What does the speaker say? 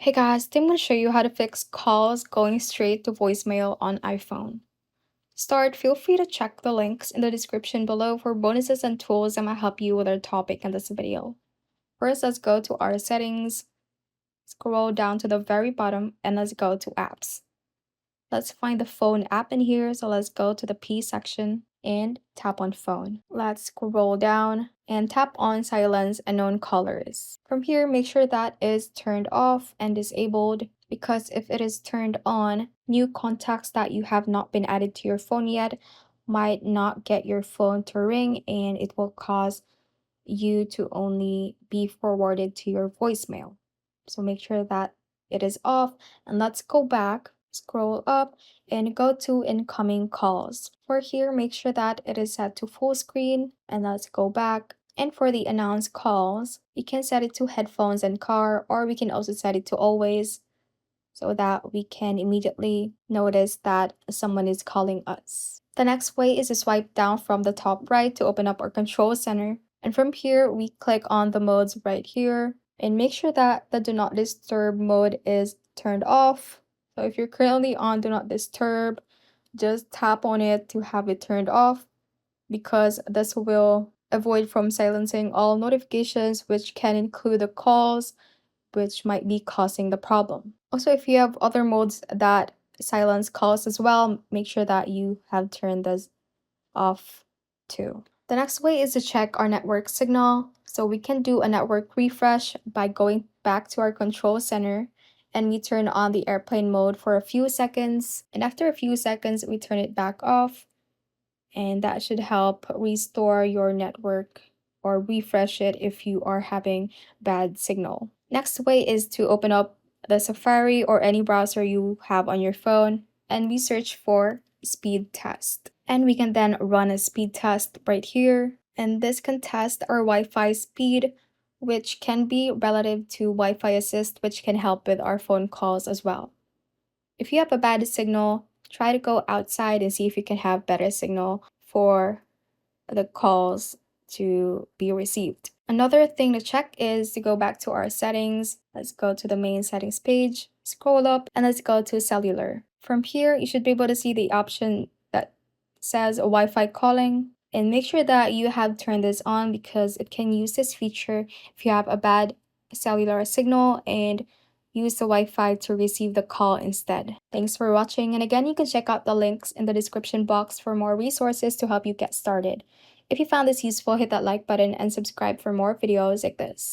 Hey guys, today I'm going to show you how to fix calls going straight to voicemail on iPhone. To start, feel free to check the links in the description below for bonuses and tools that might help you with our topic in this video. First, let's go to our settings, scroll down to the very bottom, and let's go to apps. Let's find the phone app in here, so let's go to the P section and tap on phone. Let's scroll down and tap on silence and known callers. From here, make sure that is turned off and disabled because if it is turned on, new contacts that you have not been added to your phone yet might not get your phone to ring and it will cause you to only be forwarded to your voicemail. So make sure that it is off and let's go back, scroll up and go to incoming calls. For here, make sure that it is set to full screen and let's go back. And for the announced calls, we can set it to headphones and car, or we can also set it to always so that we can immediately notice that someone is calling us. The next way is to swipe down from the top right to open up our control center. And from here, we click on the modes right here and make sure that the do not disturb mode is turned off. So if you're currently on do not disturb, just tap on it to have it turned off because this will avoid from silencing all notifications, which can include the calls, which might be causing the problem. Also, if you have other modes that silence calls as well, make sure that you have turned this off too. The next way is to check our network signal. So we can do a network refresh by going back to our control center and we turn on the airplane mode for a few seconds. And after a few seconds, we turn it back off. And that should help restore your network or refresh it if you are having bad signal. Next way is to open up the Safari or any browser you have on your phone and we search for speed test. And we can then run a speed test right here. And this can test our Wi-Fi speed, which can be relative to Wi-Fi assist, which can help with our phone calls as well. If you have a bad signal, try to go outside and see if you can have better signal for the calls to be received. Another thing to check is to go back to our settings. Let's go to the main settings page, scroll up, and let's go to cellular. From here, you should be able to see the option that says Wi-Fi calling. And make sure that you have turned this on because it can use this feature if you have a bad cellular signal and use the Wi-Fi to receive the call instead. Thanks for watching, and again, you can check out the links in the description box for more resources to help you get started. If you found this useful, hit that like button and subscribe for more videos like this.